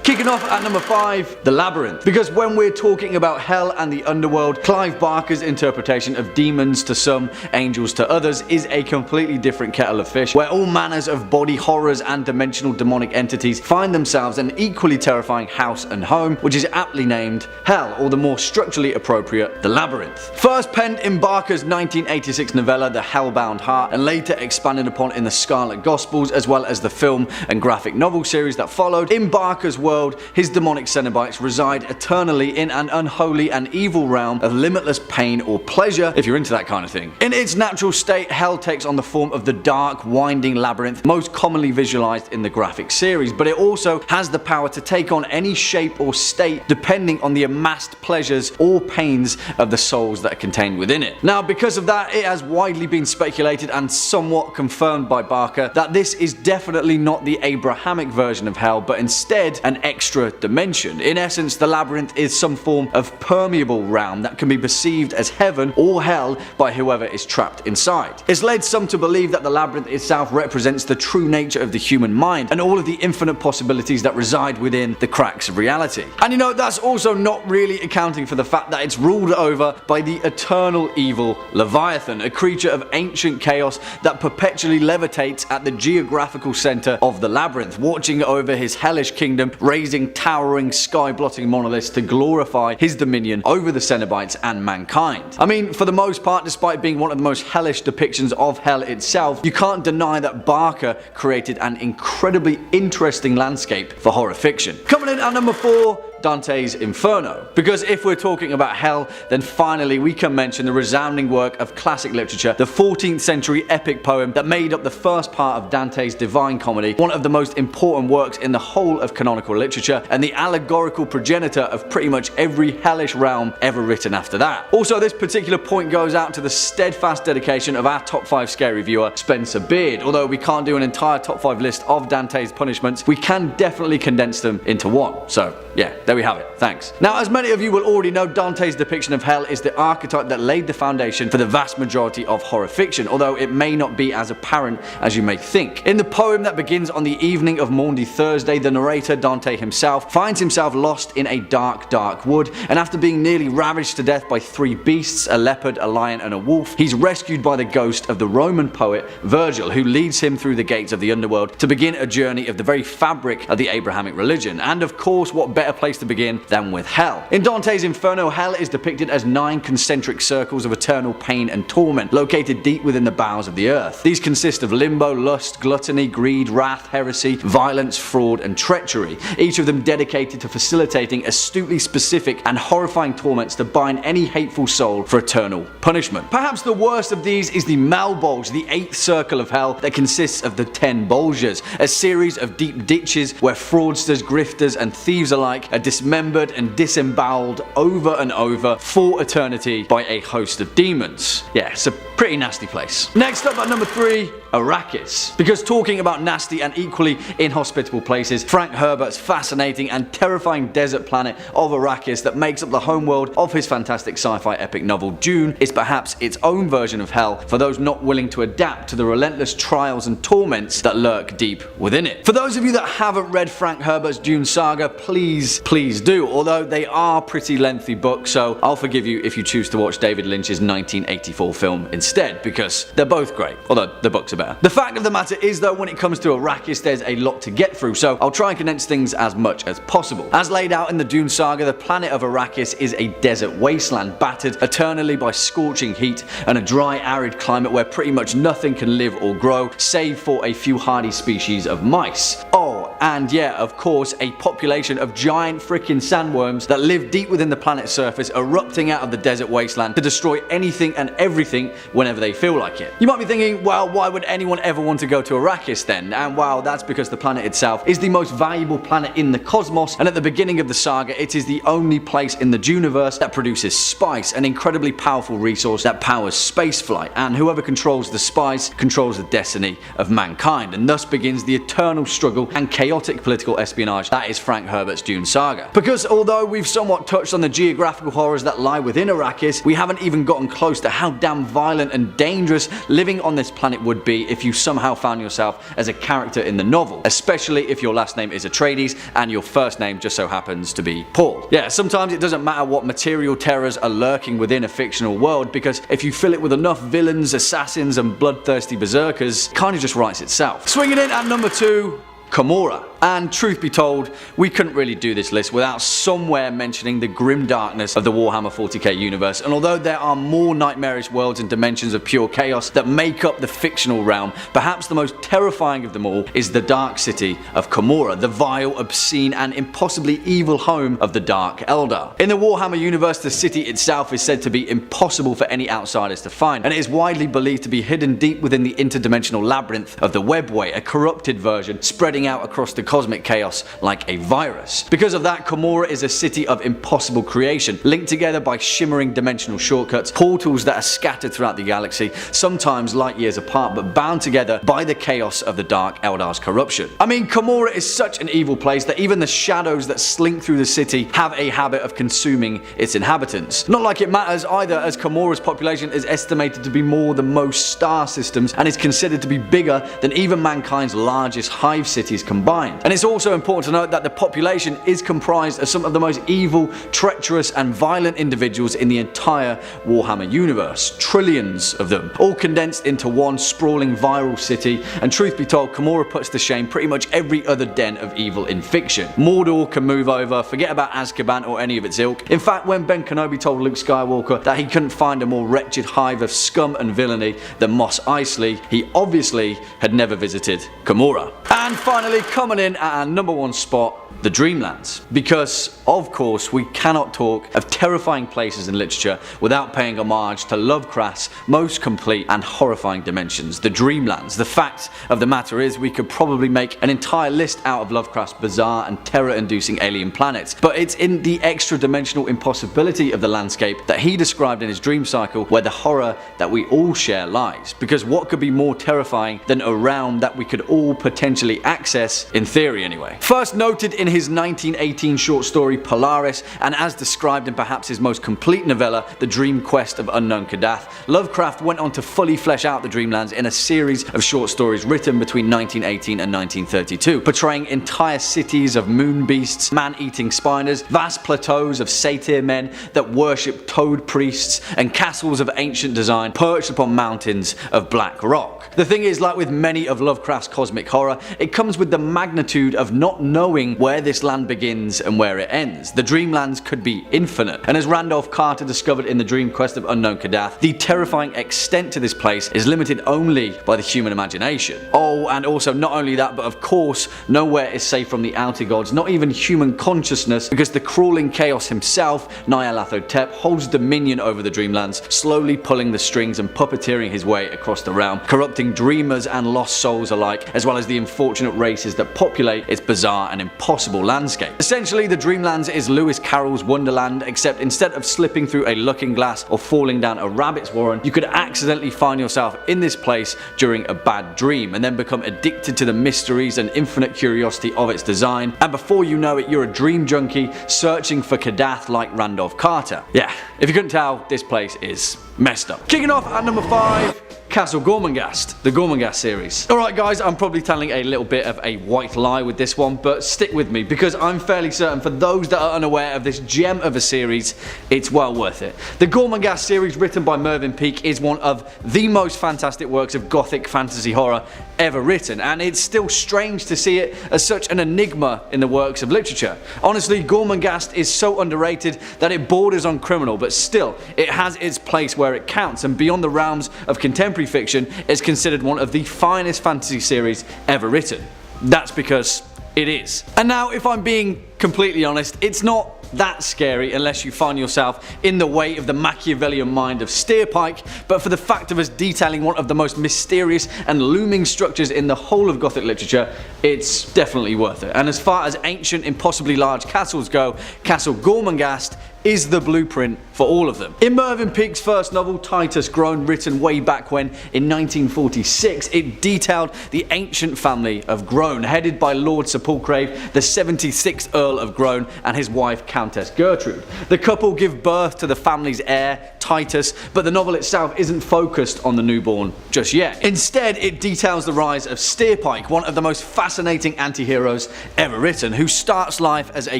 Kicking off at number 5, The Labyrinth. Because when we're talking about hell and the underworld, Clive Barker's interpretation of demons to some, angels to others is a completely different kettle of fish, where all manners of body horrors and dimensional demonic entities find themselves an equally terrifying house and home, which is aptly named Hell, or the more structurally appropriate, The Labyrinth. First penned in Barker's 1986 novella The Hellbound Heart, and later expanded upon in the Scarlet Gospels, as well as the film and graphic novel series that followed, in Barker's world, his demonic Cenobites reside eternally in an unholy and evil realm of limitless pain or pleasure, if you're into that kind of thing. In its natural state, hell takes on the form of the dark, winding labyrinth most commonly visualized in the graphic series, but it also has the power to take on any shape or state depending on the amassed pleasures or pains of the souls that are contained within it. Now, because of that, it has widely been speculated and somewhat confirmed by Barker that this is definitely not the Abrahamic version of hell, but instead an extra dimension. In essence, the labyrinth is some form of permeable realm that can be perceived as heaven or hell by whoever is trapped inside. It's led some to believe that the labyrinth itself represents the true nature of the human mind and all of the infinite possibilities that reside within the cracks of reality. And you know, that's also not really accounting for the fact that it's ruled over by the eternal evil Leviathan, a creature of ancient chaos that perpetually levitates at the geographical center of the labyrinth, watching over his hellish kingdom, raising towering sky-blotting monoliths to glorify his dominion over the Cenobites and mankind. I mean, for the most part, despite being one of the most hellish depictions of hell itself, you can't deny that Barker created an incredibly interesting landscape for horror fiction. Coming in at number 4, Dante's Inferno. Because if we're talking about hell, then finally we can mention the resounding work of classic literature, the 14th century epic poem that made up the first part of Dante's Divine Comedy, one of the most important works in the whole of canonical literature, and the allegorical progenitor of pretty much every hellish realm ever written after that. Also, this particular point goes out to the steadfast dedication of our top 5 scary viewer, Spencer Beard. Although we can't do an entire top 5 list of Dante's punishments, we can definitely condense them into one. So yeah, there we have it. Thanks. Now, as many of you will already know, Dante's depiction of hell is the archetype that laid the foundation for the vast majority of horror fiction, although it may not be as apparent as you may think. In the poem that begins on the evening of Maundy Thursday, the narrator, Dante himself, finds himself lost in a dark, dark wood, and after being nearly ravaged to death by 3 beasts, a leopard, a lion, and a wolf, he's rescued by the ghost of the Roman poet Virgil, who leads him through the gates of the underworld to begin a journey of the very fabric of the Abrahamic religion. And of course, what better place to begin than with hell. In Dante's Inferno, hell is depicted as 9 concentric circles of eternal pain and torment located deep within the bowels of the earth. These consist of limbo, lust, gluttony, greed, wrath, heresy, violence, fraud, and treachery, each of them dedicated to facilitating astutely specific and horrifying torments to bind any hateful soul for eternal punishment. Perhaps the worst of these is the Malbolge, the 8th circle of hell that consists of the 10 Bolges, a series of deep ditches where fraudsters, grifters, and thieves alike are dismembered and disemboweled over and over for eternity by a host of demons. Yeah, it's a pretty nasty place. Next up at number 3, Arrakis. Because talking about nasty and equally inhospitable places, Frank Herbert's fascinating and terrifying desert planet of Arrakis that makes up the homeworld of his fantastic sci-fi epic novel Dune is perhaps its own version of hell for those not willing to adapt to the relentless trials and torments that lurk deep within it. For those of you that haven't read Frank Herbert's Dune saga, please do, although they are pretty lengthy books, so I'll forgive you if you choose to watch David Lynch's 1984 film instead, because they're both great, although the books are better. The fact of the matter is though, when it comes to Arrakis, there's a lot to get through, so I'll try and condense things as much as possible. As laid out in the Dune saga, the planet of Arrakis is a desert wasteland battered eternally by scorching heat and a dry, arid climate where pretty much nothing can live or grow, save for a few hardy species of mice. Oh, and yeah, of course, a population of giant frickin' sandworms that live deep within the planet's surface, erupting out of the desert wasteland to destroy anything and everything whenever they feel like it. You might be thinking, well, why would anyone ever want to go to Arrakis then? And well, that's because the planet itself is the most valuable planet in the cosmos, and at the beginning of the saga, it is the only place in the Juniverse that produces spice, an incredibly powerful resource that powers spaceflight, and whoever controls the spice controls the destiny of mankind, and thus begins the eternal struggle and chaos chaotic political espionage that is Frank Herbert's Dune saga. Because although we've somewhat touched on the geographical horrors that lie within Arrakis, we haven't even gotten close to how damn violent and dangerous living on this planet would be if you somehow found yourself as a character in the novel, especially if your last name is Atreides and your first name just so happens to be Paul. Yeah, sometimes it doesn't matter what material terrors are lurking within a fictional world, because if you fill it with enough villains, assassins and bloodthirsty berserkers, it kind of just writes itself. Swinging in at number 2, Gamorra. And truth be told, we couldn't really do this list without somewhere mentioning the grim darkness of the Warhammer 40k universe, and although there are more nightmarish worlds and dimensions of pure chaos that make up the fictional realm, perhaps the most terrifying of them all is the dark city of Gamorra, the vile, obscene and impossibly evil home of the Dark Eldar. In the Warhammer universe, the city itself is said to be impossible for any outsiders to find, and it is widely believed to be hidden deep within the interdimensional labyrinth of the Webway, a corrupted version spreading out across the cosmic chaos like a virus. Because of that, Gamorra is a city of impossible creation, linked together by shimmering dimensional shortcuts, portals that are scattered throughout the galaxy, sometimes light years apart, but bound together by the chaos of the Dark Eldar's corruption. I mean, Gamorra is such an evil place that even the shadows that slink through the city have a habit of consuming its inhabitants. Not like it matters either, as Gamorra's population is estimated to be more than most star systems and is considered to be bigger than even mankind's largest hive cities combined. And it's also important to note that the population is comprised of some of the most evil, treacherous and violent individuals in the entire Warhammer universe. Trillions of them, all condensed into one sprawling viral city, and truth be told, Gamorra puts to shame pretty much every other den of evil in fiction. Mordor can move over, forget about Azkaban or any of its ilk. In fact, when Ben Kenobi told Luke Skywalker that he couldn't find a more wretched hive of scum and villainy than Mos Eisley, he obviously had never visited Gamorra. And finally, coming in at our number 1 spot, the Dreamlands. Because, of course, we cannot talk of terrifying places in literature without paying homage to Lovecraft's most complete and horrifying dimensions, the Dreamlands. The fact of the matter is, we could probably make an entire list out of Lovecraft's bizarre and terror-inducing alien planets, but it's in the extra-dimensional impossibility of the landscape that he described in his dream cycle where the horror that we all share lies. Because what could be more terrifying than a realm that we could all potentially access, in theory anyway? First noted in his 1918 short story Polaris, and as described in perhaps his most complete novella, The Dream Quest of Unknown Kadath, Lovecraft went on to fully flesh out the Dreamlands in a series of short stories written between 1918 and 1932, portraying entire cities of moon beasts, man-eating spiders, vast plateaus of satyr men that worship toad priests, and castles of ancient design perched upon mountains of black rock. The thing is, like with many of Lovecraft's cosmic horror, it comes with the magnitude of not knowing where this land begins and where it ends. The Dreamlands could be infinite, and as Randolph Carter discovered in The Dream Quest of Unknown Kadath, the terrifying extent to this place is limited only by the human imagination. Oh, and also not only that, but of course, nowhere is safe from the outer gods, not even human consciousness, because the crawling chaos himself, Nyarlathotep, holds dominion over the Dreamlands, slowly pulling the strings and puppeteering his way across the realm, corrupting dreamers and lost souls alike, as well as the unfortunate races that populate its bizarre and impossible landscape. Essentially, the Dreamlands is Lewis Carroll's Wonderland, except instead of slipping through a looking glass or falling down a rabbit's warren, you could accidentally find yourself in this place during a bad dream, and then become addicted to the mysteries and infinite curiosity of its design, and before you know it, you're a dream junkie searching for Kadath like Randolph Carter. Yeah, if you couldn't tell, this place is messed up. Kicking off at number 5, Castle Gormenghast, the Gormenghast series. Alright guys, I'm probably telling a little bit of a white lie with this one, but stick with me because I'm fairly certain for those that are unaware of this gem of a series, it's well worth it. The Gormenghast series, written by Mervyn Peake, is one of the most fantastic works of gothic fantasy horror ever written, and it's still strange to see it as such an enigma in the works of literature. Honestly, Gormenghast is so underrated that it borders on criminal, but still, it has its place where it counts, and beyond the realms of contemporary fiction, is considered one of the finest fantasy series ever written. That's because it is. And now, if I'm being completely honest, it's not that scary unless you find yourself in the way of the Machiavellian mind of Steerpike, but for the fact of us detailing one of the most mysterious and looming structures in the whole of Gothic literature, it's definitely worth it. And as far as ancient, impossibly large castles go, Castle Gormenghast is the blueprint for all of them. In Mervyn Peake's first novel, Titus Groan, written way back when in 1946, it detailed the ancient family of Groan, headed by Lord Sir Palsgrave, the 76th Earl of Groan, and his wife Countess Gertrude. The couple give birth to the family's heir, Titus, but the novel itself isn't focused on the newborn just yet. Instead, it details the rise of Steerpike, one of the most fascinating anti-heroes ever written, who starts life as a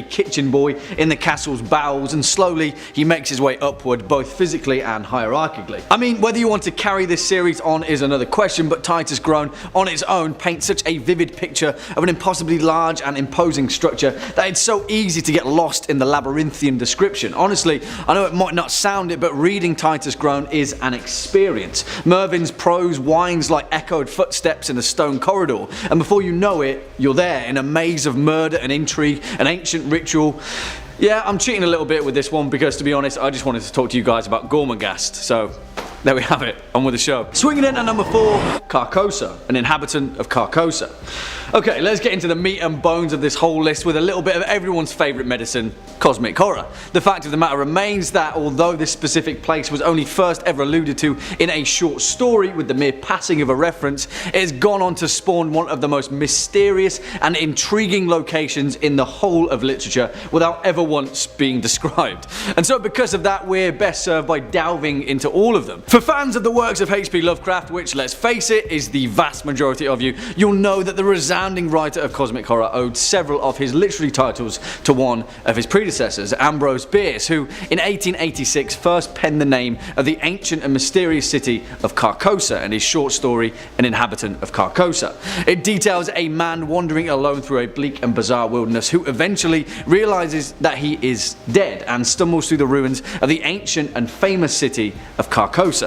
kitchen boy in the castle's bowels, and slowly he makes his way upward, both physically and hierarchically. I mean, whether you want to carry this series on is another question, but Titus Groan on its own paints such a vivid picture of an impossibly large and imposing structure that it's so easy to get lost in the labyrinthian description. Honestly, I know it might not sound it, but reading Titus Groan is an experience. Mervyn's prose winds like echoed footsteps in a stone corridor, and before you know it, you're there in a maze of murder and intrigue, an ancient ritual. Yeah, I'm cheating a little bit with this one because, to be honest, I just wanted to talk to you guys about GORMENGHAST, so there we have it, on with the show. Swinging in at number 4, CARCOSA, an inhabitant of CARCOSA. Okay, let's get into the meat and bones of this whole list with a little bit of everyone's favourite medicine, cosmic horror. The fact of the matter remains that although this specific place was only first ever alluded to in a short story with the mere passing of a reference, it has gone on to spawn one of the most mysterious and intriguing locations in the whole of literature without ever once being described. And so because of that, we're best served by delving into all of them. For fans of the works of H.P. Lovecraft, which, let's face it, is the vast majority of you, you'll know that the resounding writer of cosmic horror owed several of his literary titles to one of his predecessors, Ambrose Bierce, who in 1886 first penned the name of the ancient and mysterious city of CARCOSA in his short story, An Inhabitant of CARCOSA. It details a man wandering alone through a bleak and bizarre wilderness who eventually realizes that he is dead and stumbles through the ruins of the ancient and famous city of CARCOSA.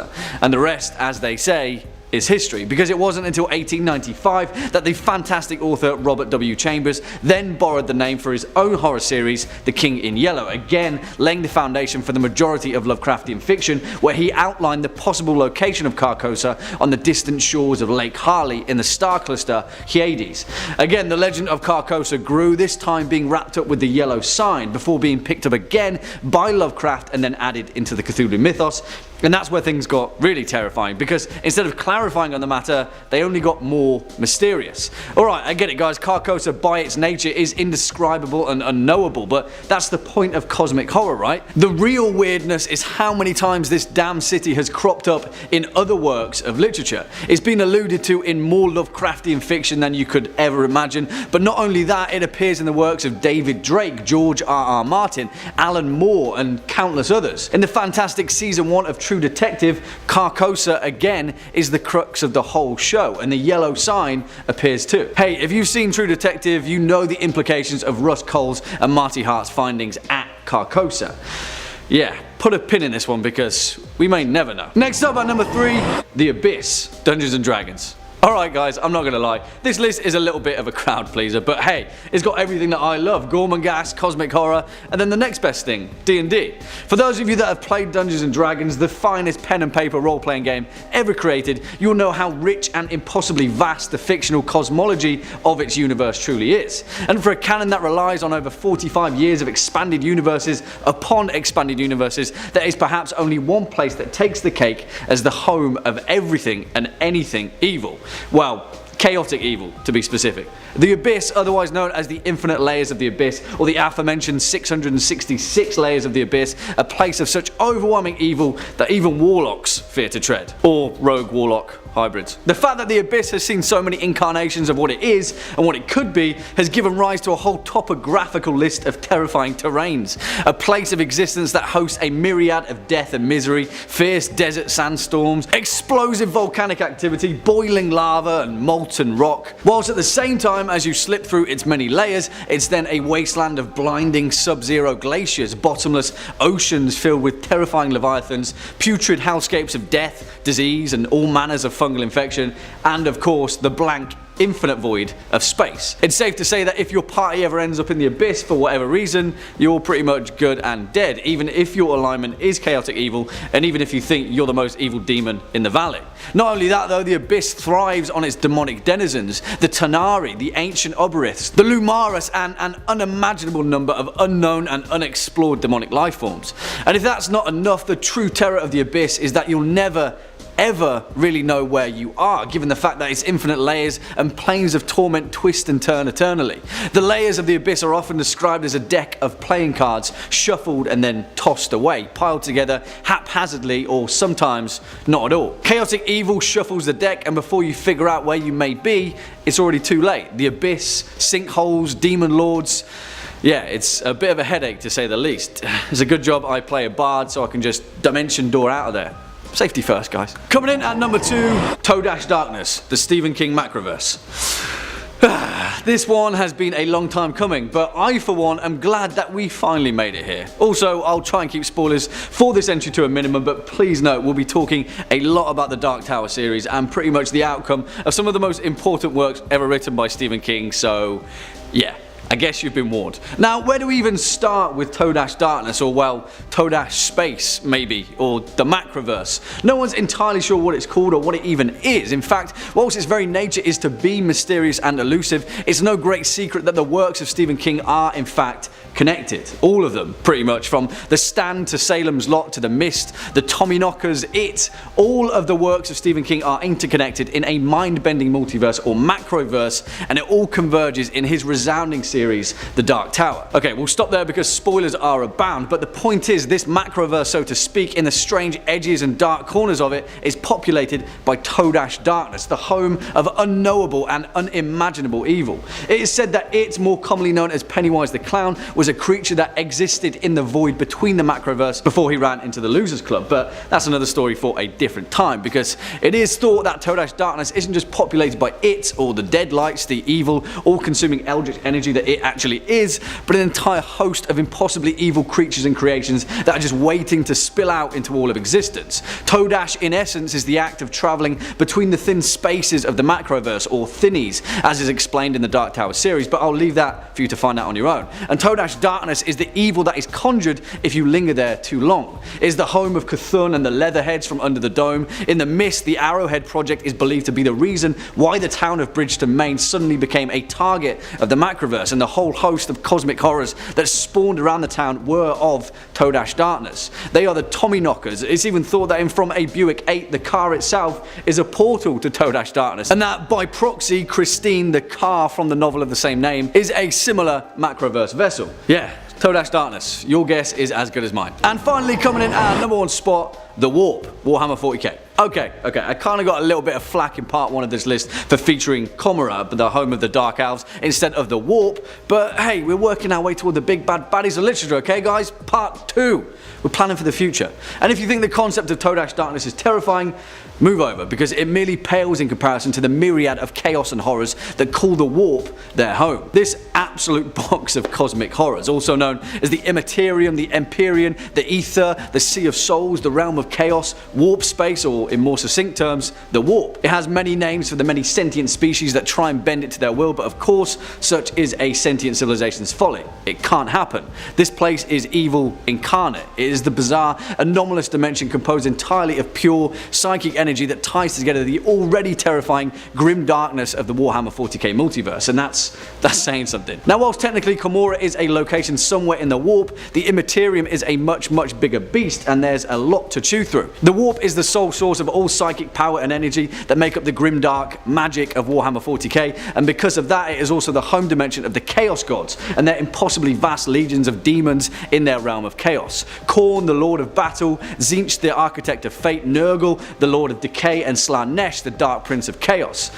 And the rest, as they say, is history, because it wasn't until 1895 that the fantastic author Robert W. Chambers then borrowed the name for his own horror series, The King in Yellow, again laying the foundation for the majority of Lovecraftian fiction, where he outlined the possible location of CARCOSA on the distant shores of Lake Harley in the star cluster Hyades. Again, the legend of CARCOSA grew, this time being wrapped up with the yellow sign, before being picked up again by Lovecraft and then added into the Cthulhu mythos. And that's where things got really terrifying, because instead of clarifying on the matter, they only got more mysterious. Alright, I get it guys, CARCOSA by its nature is indescribable and unknowable, but that's the point of cosmic horror, right? The real weirdness is how many times this damn city has cropped up in other works of literature. It's been alluded to in more Lovecraftian fiction than you could ever imagine, but not only that, it appears in the works of David Drake, George R.R. Martin, Alan Moore, and countless others. In the fantastic season 1 of True Detective, CARCOSA again is the crux of the whole show, and the yellow sign appears too. Hey, if you've seen True Detective, you know the implications of Russ Cole's and Marty Hart's findings at CARCOSA. Yeah, put a pin in this one because we may never know. Next up at number 3, The Abyss, Dungeons & Dragons. Alright guys, I'm not gonna lie, this list is a little bit of a crowd pleaser, but hey, it's got everything that I love: Gormenghast, cosmic horror, and then the next best thing, D&D. For those of you that have played Dungeons & Dragons, the finest pen and paper role-playing game ever created, you'll know how rich and impossibly vast the fictional cosmology of its universe truly is. And for a canon that relies on over 45 years of expanded universes upon expanded universes, there is perhaps only one place that takes the cake as the home of everything and anything evil. Well, chaotic evil, to be specific. The Abyss, otherwise known as the Infinite Layers of the Abyss, or the aforementioned 666 Layers of the Abyss, a place of such overwhelming evil that even warlocks fear to tread. Or rogue warlock hybrids. The fact that the Abyss has seen so many incarnations of what it is and what it could be has given rise to a whole topographical list of terrifying terrains. A place of existence that hosts a myriad of death and misery, fierce desert sandstorms, explosive volcanic activity, boiling lava and molten rock. Whilst at the same time, as you slip through its many layers, it's then a wasteland of blinding sub-zero glaciers, bottomless oceans filled with terrifying leviathans, putrid hellscapes of death, disease and all manners of fungal infection, and of course the blank, infinite void of space. It's safe to say that if your party ever ends up in the abyss for whatever reason, you're pretty much good and dead, even if your alignment is chaotic evil, and even if you think you're the most evil demon in the valley. Not only that though, the abyss thrives on its demonic denizens, the Tanari, the ancient Obyriths, the Lumaris, and an unimaginable number of unknown and unexplored demonic life forms. And if that's not enough, the true terror of the abyss is that you'll never ever really know where you are, given the fact that its infinite layers and planes of torment twist and turn eternally. The layers of the abyss are often described as a deck of playing cards, shuffled and then tossed away, piled together haphazardly or sometimes not at all. Chaotic evil shuffles the deck, and before you figure out where you may be, it's already too late. The abyss, sinkholes, demon lords. Yeah, it's a bit of a headache to say the least. It's a good job I play a bard so I can just dimension door out of there. Safety first, guys. Coming in at number 2, Todash Darkness, the Stephen King macroverse. This one has been a long time coming, but I for one am glad that we finally made it here. Also, I'll try and keep spoilers for this entry to a minimum, but please note we'll be talking a lot about the Dark Tower series and pretty much the outcome of some of the most important works ever written by Stephen King, so yeah. I guess you've been warned. Now, where do we even start with Todash Darkness, or well, Todash Space maybe, or the Macroverse? No one's entirely sure what it's called or what it even is. In fact, whilst its very nature is to be mysterious and elusive, it's no great secret that the works of Stephen King are in fact connected. All of them, pretty much, from The Stand to Salem's Lot to The Mist, the Tommyknockers, It. All of the works of Stephen King are interconnected in a mind-bending multiverse or macroverse, and it all converges in his resounding series, The Dark Tower. Okay, we'll stop there because spoilers are abound, but the point is, this macroverse, so to speak, in the strange edges and dark corners of it, is populated by Todash Darkness, the home of unknowable and unimaginable evil. It is said that It, more commonly known as Pennywise the Clown, was a creature that existed in the void between the macroverse before he ran into the Losers Club, but that's another story for a different time, because it is thought that Todash Darkness isn't just populated by It or the Deadlights, the evil, all-consuming eldritch energy that It actually is, but an entire host of impossibly evil creatures and creations that are just waiting to spill out into all of existence. Todash, in essence, is the act of travelling between the thin spaces of the macroverse, or thinnies, as is explained in the Dark Tower series, but I'll leave that for you to find out on your own. And Todash Darkness is the evil that is conjured if you linger there too long. It is the home of CRYTHIN and the Leatherheads from under the dome. In The Mist, the Arrowhead Project is believed to be the reason why the town of Bridgeton, Maine suddenly became a target of the macroverse, and the whole host of cosmic horrors that spawned around the town were of Todash Darkness. They are the Tommyknockers. It's even thought that in From a Buick 8, the car itself is a portal to Todash Darkness, and that by proxy, Christine, the car from the novel of the same name, is a similar macroverse vessel. Yeah, Todash Darkness, your guess is as good as mine. And finally, coming in at number 1 spot, The Warp, Warhammer 40k. Okay, I kind of got a little bit of flack in part 1 of this list for featuring Comora, the home of the Dark Elves, instead of The Warp, but hey, we're working our way toward the big bad baddies of literature, okay guys? Part 2. We're planning for the future. And if you think the concept of Todash Darkness is terrifying, move over, because it merely pales in comparison to the myriad of chaos and horrors that call the Warp their home. This absolute box of cosmic horrors, also known as the Immaterium, the Empyrean, the Ether, the Sea of Souls, the Realm of Chaos, Warp Space, or in more succinct terms, the Warp. It has many names for the many sentient species that try and bend it to their will, but of course, such is a sentient civilization's folly. It can't happen. This place is evil incarnate. It is the bizarre, anomalous dimension composed entirely of pure, psychic energy that ties together the already terrifying grim darkness of the Warhammer 40k multiverse, and that's saying something. Now, whilst technically Comora is a location somewhere in the Warp, the Immaterium is a much bigger beast, and there's a lot to chew through. The Warp is the sole source of all psychic power and energy that make up the grim dark magic of Warhammer 40k, and because of that, it is also the home dimension of the Chaos Gods and their impossibly vast legions of demons in their realm of chaos. Khorne, the Lord of Battle, Tzeentch, the Architect of Fate, Nurgle, the Lord of Decay, and Slanesh, the Dark Prince of Chaos.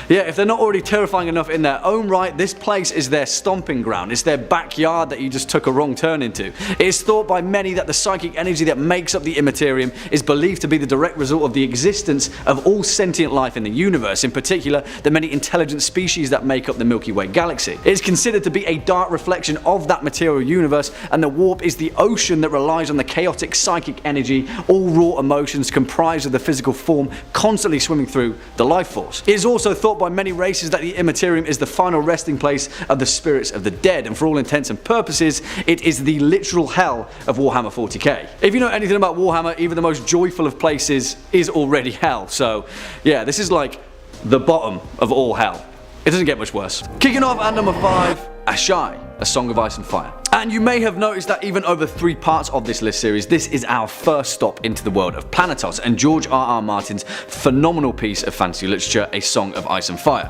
Yeah, if they're not already terrifying enough in their own right, this place is their stomping ground. It's their backyard that you just took a wrong turn into. It is thought by many that the psychic energy that makes up the Immaterium is believed to be the direct result of the existence of all sentient life in the universe, in particular the many intelligent species that make up the Milky Way galaxy. It is considered to be a dark reflection of that material universe, and the warp is the ocean that relies on the chaotic psychic energy, all raw emotions comprised of the physical form constantly swimming through the life force. It is also thought by many races that the Immaterium is the final resting place of the spirits of the dead, and for all intents and purposes it is the literal hell of Warhammer 40k. If you know anything about Warhammer, even the most joyful of places is already hell, so yeah, this is like the bottom of all hell. It doesn't get much worse. Kicking off at number 5, Asshai, A Song of Ice and Fire. And you may have noticed that even over 3 parts of this list series, this is our first stop into the world of Planetos and George R.R. Martin's phenomenal piece of fantasy literature, A Song of Ice and Fire.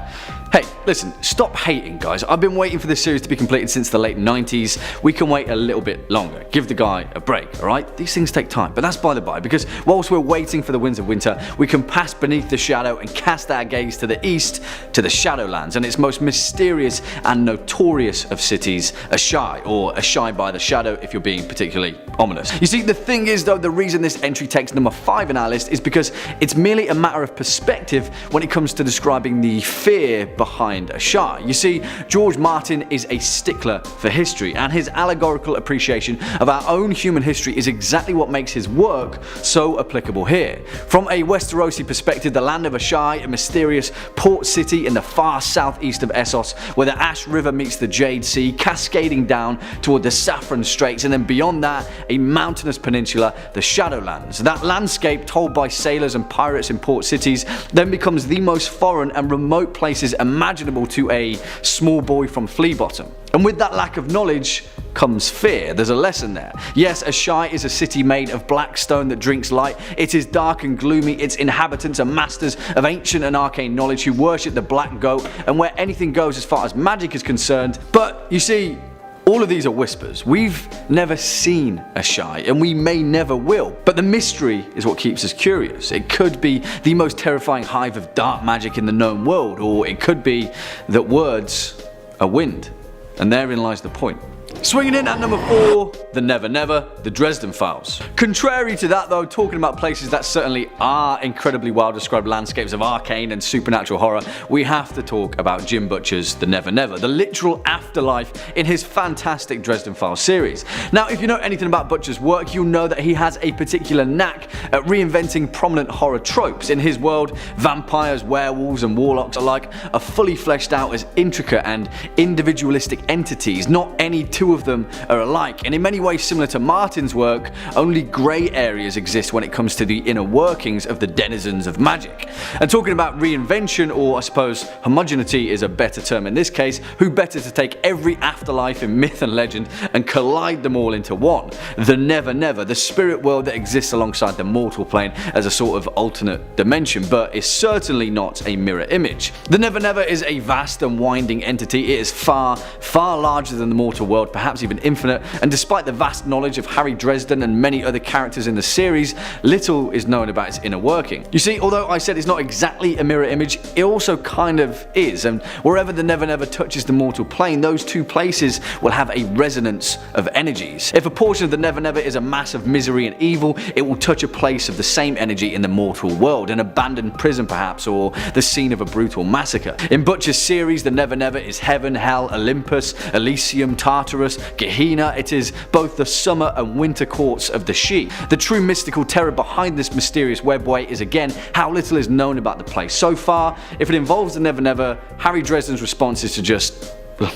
Hey, listen, stop hating, guys. I've been waiting for this series to be completed since the late 90s. We can wait a little bit longer. Give the guy a break, alright? These things take time, but that's by the by, because whilst we're waiting for the winds of winter, we can pass beneath the shadow and cast our gaze to the east, to the Shadowlands, and its most mysterious and notorious of cities, Asshai, or Asshai by the Shadow if you're being particularly ominous. You see, the thing is though, the reason this entry takes number 5 in our list is because it's merely a matter of perspective when it comes to describing the fear behind Asshai. You see, George Martin is a stickler for history, and his allegorical appreciation of our own human history is exactly what makes his work so applicable here. From a Westerosi perspective, the land of Asshai, a mysterious port city in the far southeast of Essos, where the Ash River meets the Jade Sea, cascading down toward the Saffron Straits, and then beyond that, a mountainous peninsula, the Shadowlands. That landscape, told by sailors and pirates in port cities, then becomes the most foreign and remote places imaginable to a small boy from Flea Bottom. And with that lack of knowledge comes fear. There's a lesson there. Yes, Asshai is a city made of black stone that drinks light. It is dark and gloomy. Its inhabitants are masters of ancient and arcane knowledge who worship the black goat, and where anything goes as far as magic is concerned. But you see, all of these are whispers. We've never seen Asshai, and we may never will. But the mystery is what keeps us curious. It could be the most terrifying hive of dark magic in the known world, or it could be that words are wind. And therein lies the point. Swinging in at number 4, the Never Never, the Dresden Files. Contrary to that though, talking about places that certainly are incredibly well described landscapes of arcane and supernatural horror, we have to talk about Jim Butcher's The Never Never, the literal afterlife in his fantastic Dresden Files series. Now, if you know anything about Butcher's work, you'll know that he has a particular knack at reinventing prominent horror tropes. In his world, vampires, werewolves and warlocks alike are fully fleshed out as intricate and individualistic entities. Not any two of them are alike, and in many ways similar to Martin's work, only grey areas exist when it comes to the inner workings of the denizens of magic. And talking about reinvention, or I suppose homogeneity is a better term in this case, who better to take every afterlife in myth and legend and collide them all into one? The Never Never, the spirit world that exists alongside the mortal plane as a sort of alternate dimension, but is certainly not a mirror image. The Never Never is a vast and winding entity. It is far, far larger than the mortal world, perhaps even infinite, and despite the vast knowledge of Harry Dresden and many other characters in the series, little is known about its inner working. You see, although I said it's not exactly a mirror image, it also kind of is, and wherever the Never Never touches the mortal plane, those two places will have a resonance of energies. If a portion of the Never Never is a mass of misery and evil, it will touch a place of the same energy in the mortal world, an abandoned prison perhaps, or the scene of a brutal massacre. In Butcher's series, the Never Never is heaven, hell, Olympus, Elysium, Tartarus, Gehenna. It is both the summer and winter courts of the Sidhe. The true mystical terror behind this mysterious webway is again how little is known about the place. So far, if it involves the Never Never, Harry Dresden's response is to just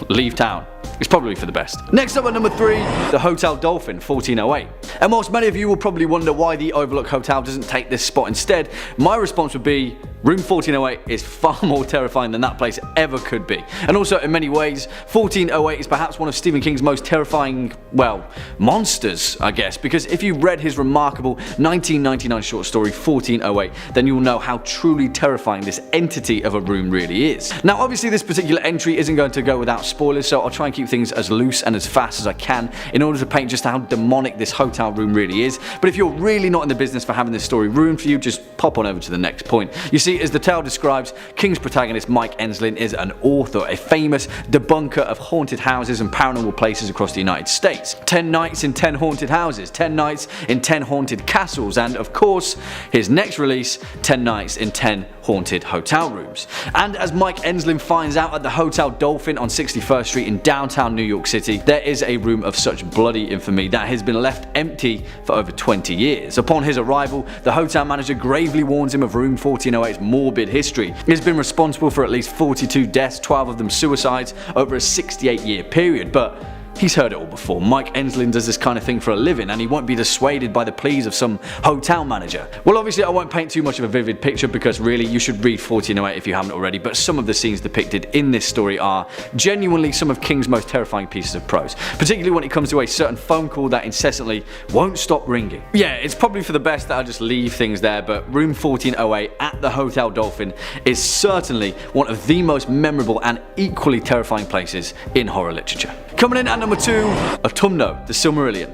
leave town. It's probably for the best. Next up at number 3, the Hotel Dolphin, 1408. And whilst many of you will probably wonder why the Overlook Hotel doesn't take this spot instead, my response would be, Room 1408 is far more terrifying than that place ever could be. And also, in many ways, 1408 is perhaps one of Stephen King's most terrifying, well, monsters, I guess, because if you read his remarkable 1999 short story 1408, then you'll know how truly terrifying this entity of a room really is. Now, obviously this particular entry isn't going to go without spoilers, so I'll try and keep things as loose and as fast as I can in order to paint just how demonic this hotel room really is. But if you're really not in the business for having this story ruined for you, just pop on over to the next point. You see, as the tale describes, King's protagonist Mike Enslin is an author, a famous debunker of haunted houses and paranormal places across the United States. 10 nights in 10 haunted houses, 10 nights in 10 haunted castles, and of course, his next release, 10 nights in 10 haunted hotel rooms. And as Mike Enslin finds out at the Hotel Dolphin on 61st Street in downtown New York City, there is a room of such bloody infamy that has been left empty for over 20 years. Upon his arrival, the hotel manager gravely warns him of room 1408's morbid history. It has been responsible for at least 42 deaths, 12 of them suicides, over a 68-year period, but he's heard it all before. Mike Enslin does this kind of thing for a living, and he won't be dissuaded by the pleas of some hotel manager. Well, obviously I won't paint too much of a vivid picture because really you should read 1408 if you haven't already, but some of the scenes depicted in this story are genuinely some of King's most terrifying pieces of prose, particularly when it comes to a certain phone call that incessantly won't stop ringing. Yeah, it's probably for the best that I just leave things there, but room 1408 at the Hotel Dolphin is certainly one of the most memorable and equally terrifying places in horror literature. Coming in at number 2, Autumno, the Silmarillion.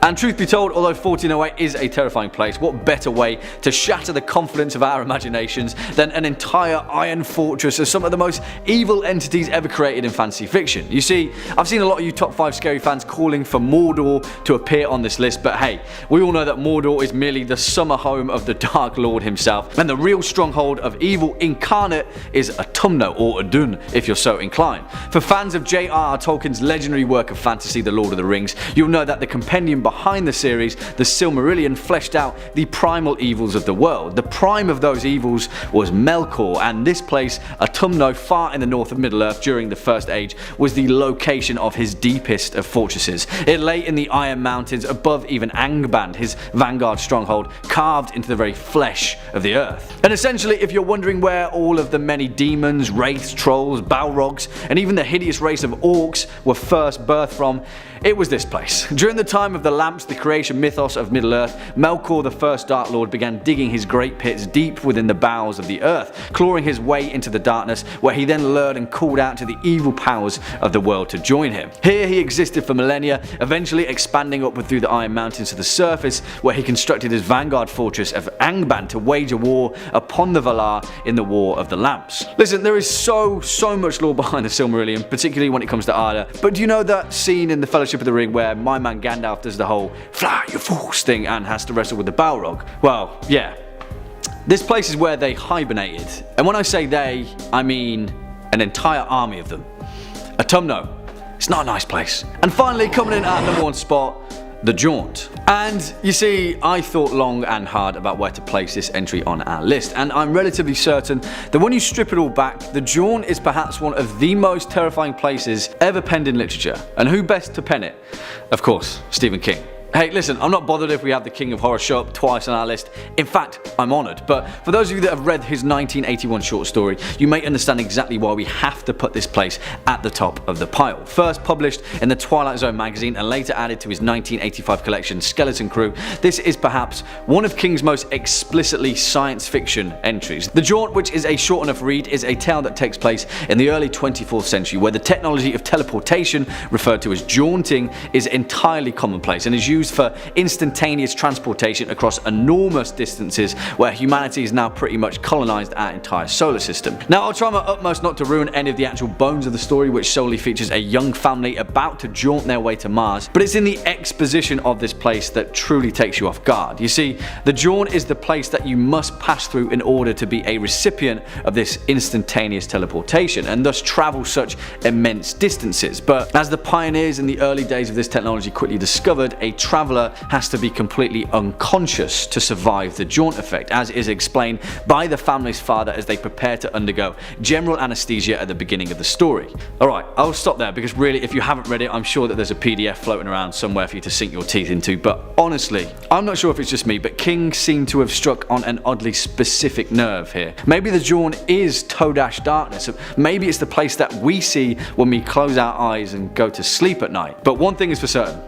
And truth be told, although 1408 is a terrifying place, what better way to shatter the confidence of our imaginations than an entire iron fortress of some of the most evil entities ever created in fantasy fiction. You see, I've seen a lot of you top 5 scary fans calling for Mordor to appear on this list, but hey, we all know that Mordor is merely the summer home of the Dark Lord himself, and the real stronghold of evil incarnate is Autumno, or Adun if you're so inclined. For fans of J.R.R. Tolkien's legendary work of fantasy, The Lord of the Rings, you'll know that the compendium behind the series, the Silmarillion, fleshed out the primal evils of the world. The prime of those evils was Melkor, and this place, Autumno, far in the north of Middle-earth during the First Age, was the location of his deepest of fortresses. It lay in the Iron Mountains above even Angband, his vanguard stronghold, carved into the very flesh of the earth. And essentially, if you're wondering where all of the many demons, wraiths, trolls, balrogs, and even the hideous race of orcs were first birthed from, it was this place. During the time of the lamps, the creation mythos of Middle-earth, Melkor, the first Dark Lord, began digging his great pits deep within the bowels of the earth, clawing his way into the darkness, where he then lured and called out to the evil powers of the world to join him. Here he existed for millennia, eventually expanding upward through the Iron Mountains to the surface, where he constructed his vanguard fortress of Angband to wage a war upon the Valar in the War of the Lamps. Listen, there is so much lore behind the Silmarillion, particularly when it comes to Arda, but do you know that scene in the Fellowship of the Ring where my man Gandalf does the whole "fly you fools" thing and has to wrestle with the Balrog? Well, yeah. This place is where they hibernated, and when I say they, I mean an entire army of them. Autumno. It's not a nice place. And finally, coming in at number 1 spot, the Jaunt. And you see, I thought long and hard about where to place this entry on our list, and I'm relatively certain that when you strip it all back, the Jaunt is perhaps one of the most terrifying places ever penned in literature. And who best to pen it? Of course, Stephen King. Hey, listen, I'm not bothered if we have the King of Horror show up twice on our list. In fact, I'm honoured. But for those of you that have read his 1981 short story, you may understand exactly why we have to put this place at the top of the pile. First published in the Twilight Zone magazine and later added to his 1985 collection Skeleton Crew, this is perhaps one of King's most explicitly science fiction entries. The Jaunt, which is a short enough read, is a tale that takes place in the early 24th century, where the technology of teleportation, referred to as jaunting, is entirely commonplace and is used for instantaneous transportation across enormous distances, where humanity is now pretty much colonized our entire solar system. Now, I'll try my utmost not to ruin any of the actual bones of the story, which solely features a young family about to jaunt their way to Mars, but it's in the exposition of this place that truly takes you off guard. You see, the Jaunt is the place that you must pass through in order to be a recipient of this instantaneous teleportation, and thus travel such immense distances. But as the pioneers in the early days of this technology quickly discovered, a traveller has to be completely unconscious to survive the Jaunt effect, as is explained by the family's father as they prepare to undergo general anesthesia at the beginning of the story. Alright, I'll stop there because really, if you haven't read it, I'm sure that there's a PDF floating around somewhere for you to sink your teeth into, but honestly, I'm not sure if it's just me, but King seemed to have struck on an oddly specific nerve here. Maybe the Jaunt is Todash darkness, maybe it's the place that we see when we close our eyes and go to sleep at night. But one thing is for certain,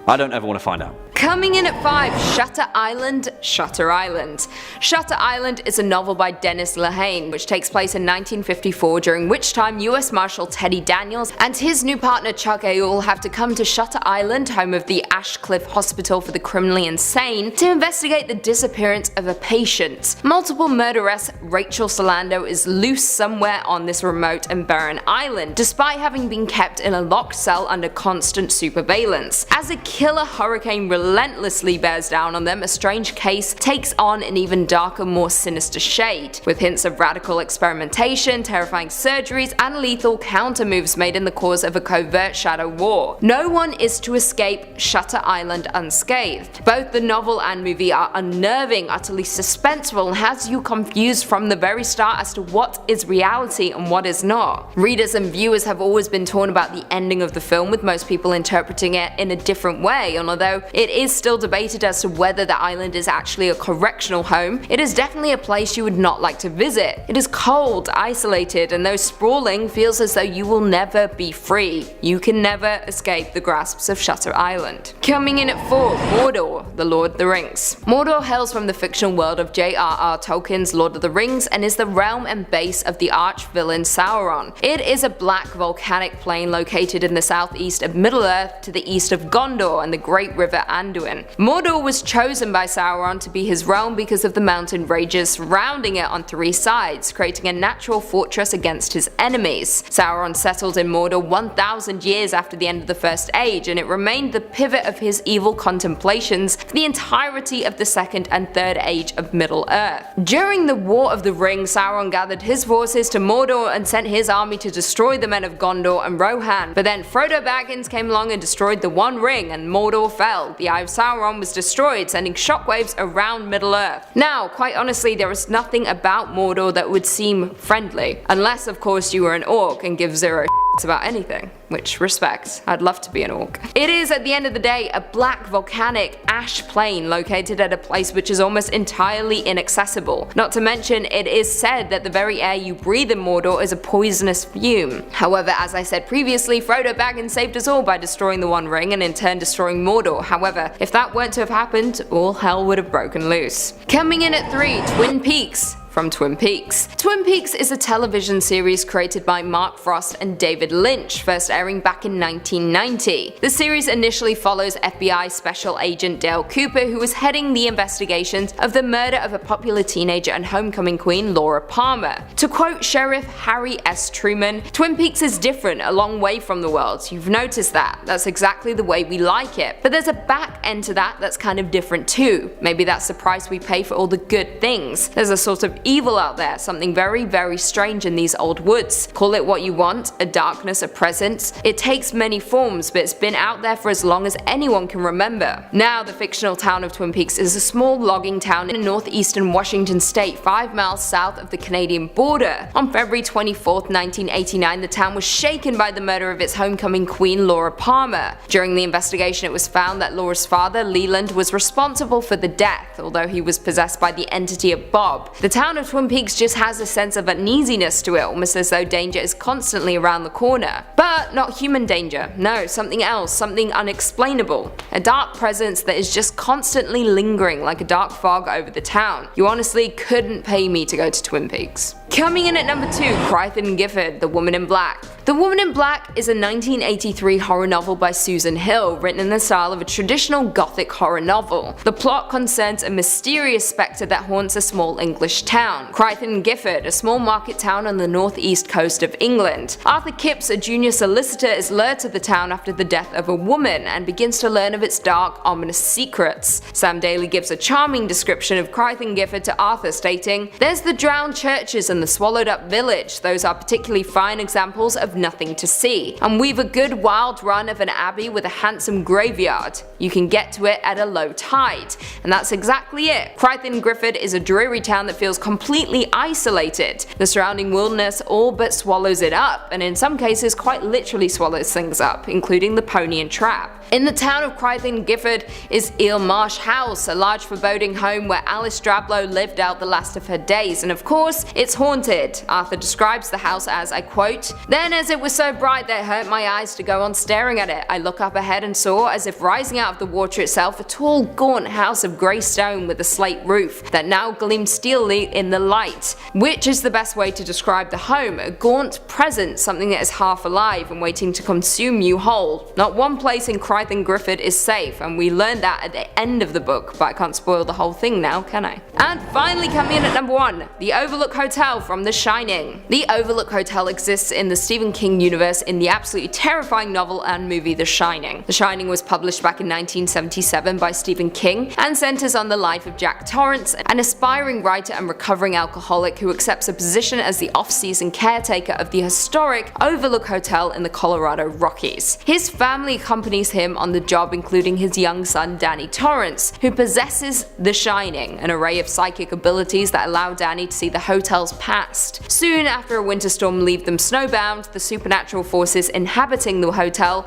I don't ever want to find out. Coming in at 5, Shutter Island, Shutter Island. Shutter Island is a novel by Dennis Lehane, which takes place in 1954, during which time US Marshal Teddy Daniels and his new partner Chuck Ayul have to come to Shutter Island, home of the Ashcliffe Hospital for the Criminally Insane, to investigate the disappearance of a patient. Multiple murderess Rachel Solando is loose somewhere on this remote and barren island, despite having been kept in a locked cell under constant surveillance. As a killer hurricane relentlessly bears down on them, a strange case takes on an even darker, more sinister shade, with hints of radical experimentation, terrifying surgeries, and lethal counter-moves made in the cause of a covert shadow war. No one is to escape Shutter Island unscathed. Both the novel and movie are unnerving, utterly suspenseful, and has you confused from the very start as to what is reality and what is not. Readers and viewers have always been torn about the ending of the film, with most people interpreting it in a different way, and although it is still debated as to whether the island is actually a correctional home, it is definitely a place you would not like to visit. It is cold, isolated, and though sprawling, feels as though you will never be free. You can never escape the grasps of Shutter Island. Coming in at 4, Mordor, The Lord of the Rings. Mordor hails from the fictional world of J.R.R. Tolkien's Lord of the Rings and is the realm and base of the arch-villain Sauron. It is a black volcanic plain located in the southeast of Middle-earth to the east of Gondor and the great river Anduin. Mordor was chosen by Sauron to be his realm because of the mountain ranges surrounding it on 3 sides, creating a natural fortress against his enemies. Sauron settled in Mordor 1,000 years after the end of the First Age, and it remained the pivot of his evil contemplations for the entirety of the Second and Third Age of Middle-earth. During the War of the Ring, Sauron gathered his forces to Mordor and sent his army to destroy the men of Gondor and Rohan, but then Frodo Baggins came along and destroyed the One Ring, and Mordor fell. The Eye of Sauron was destroyed, sending shockwaves around Middle-earth. Now, quite honestly, there is nothing about Mordor that would seem friendly, unless of course you were an orc and give zero about anything, which respects. I'd love to be an orc. It is, at the end of the day, a black volcanic ash plain located at a place which is almost entirely inaccessible. Not to mention, it is said that the very air you breathe in Mordor is a poisonous fume. However, as I said previously, Frodo Baggins saved us all by destroying the One Ring and in turn destroying Mordor. However, if that weren't to have happened, all hell would have broken loose. Coming in at 3, Twin Peaks. From Twin Peaks. Twin Peaks is a television series created by Mark Frost and David Lynch, first airing back in 1990. The series initially follows FBI Special Agent Dale Cooper, who was heading the investigations of the murder of a popular teenager and homecoming queen Laura Palmer. To quote Sheriff Harry S. Truman, Twin Peaks is different, a long way from the world. You've noticed that. That's exactly the way we like it. But there's a back end to that that's kind of different too. Maybe that's the price we pay for all the good things. There's a sort of evil out there, something very, very strange in these old woods. Call it what you want, a darkness, a presence. It takes many forms, but it's been out there for as long as anyone can remember. Now, the fictional town of Twin Peaks is a small logging town in northeastern Washington state, 5 miles south of the Canadian border. On February 24th, 1989, the town was shaken by the murder of its homecoming queen, Laura Palmer. During the investigation, it was found that Laura's father, Leland, was responsible for the death, although he was possessed by the entity of Bob. The town of Twin Peaks just has a sense of uneasiness to it, almost as though danger is constantly around the corner. But not human danger, no, something else, something unexplainable. A dark presence that is just constantly lingering like a dark fog over the town. You honestly couldn't pay me to go to Twin Peaks. Coming in at number 2, CRYTHIN Gifford, The Woman in Black. The Woman in Black is a 1983 horror novel by Susan Hill, written in the style of a traditional gothic horror novel. The plot concerns a mysterious spectre that haunts a small English town, CRYTHIN Gifford, a small market town on the northeast coast of England. Arthur Kipps, a junior solicitor, is lured to the town after the death of a woman and begins to learn of its dark, ominous secrets. Sam Daly gives a charming description of CRYTHIN Gifford to Arthur, stating, "There's the drowned churches and the swallowed up village. Those are particularly fine examples of nothing to see. And we've a good wild run of an abbey with a handsome graveyard. You can get to it at a low tide." And that's exactly it. CRYTHIN Gifford is a dreary town that feels completely isolated. The surrounding wilderness all but swallows it up, and in some cases quite literally swallows things up, including the Pony and Trap. In the town of CRYTHIN, Gifford, is Eel Marsh House, a large foreboding home where Alice Drablow lived out the last of her days, and of course, it's haunted. Arthur describes the house as, I quote, "Then as it was so bright that it hurt my eyes to go on staring at it, I looked up ahead and saw, as if rising out of the water itself, a tall gaunt house of grey stone with a slate roof that now gleamed steelily in the light," which is the best way to describe the home, a gaunt presence, something that is half alive and waiting to consume you whole. Not one place in CRYTHIN Gifford is safe, and we learned that at the end of the book, but I can't spoil the whole thing now, can I? And finally coming in at number 1, the Overlook Hotel from The Shining. The Overlook Hotel exists in the Stephen King universe in the absolutely terrifying novel and movie The Shining. The Shining was published back in 1977 by Stephen King and centers on the life of Jack Torrance, an aspiring writer and recovering alcoholic who accepts a position as the off-season caretaker of the historic Overlook Hotel in the Colorado Rockies. His family accompanies him on the job, including his young son Danny Torrance, who possesses The Shining, an array of psychic abilities that allow Danny to see the hotel's past. Soon after a winter storm leave them snowbound, the supernatural forces inhabiting the hotel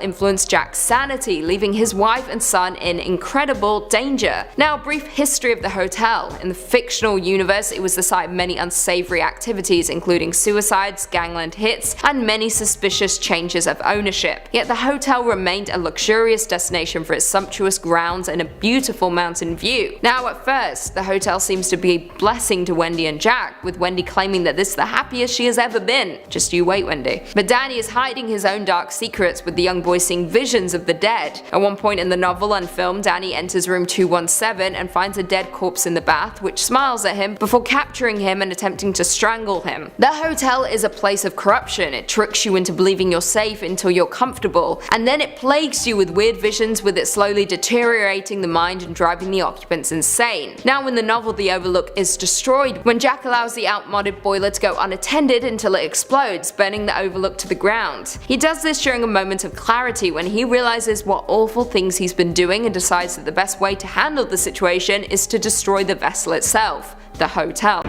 influence Jack's sanity, leaving his wife and son in incredible danger. Now, a brief history of the hotel. In the fictional universe, it was the site of many unsavory activities, including suicides, gangland hits, and many suspicious changes of ownership. Yet the hotel remained a luxurious destination for its sumptuous grounds and a beautiful mountain view. Now, at first, the hotel seems to be a blessing to Wendy and Jack, with Wendy claiming that this is the happiest she has ever been. Just you wait, Wendy. But Danny is hiding his own dark secrets, with the young boy seeing visions of the dead. At one point in the novel and film, Danny enters room 217 and finds a dead corpse in the bath, which smiles at him before capturing him and attempting to strangle him. The hotel is a place of corruption. It tricks you into believing you're safe until you're comfortable, and then it plagues you with weird visions, with it slowly deteriorating the mind and driving the occupants insane. Now, in the novel, the Overlook is destroyed when Jack allows the outmoded boiler to go unattended until it explodes, burning the Overlook to the ground. He does this during a moment of clarity when he realizes what awful things he's been doing and decides that the best way to handle the situation is to destroy the vessel itself, the hotel.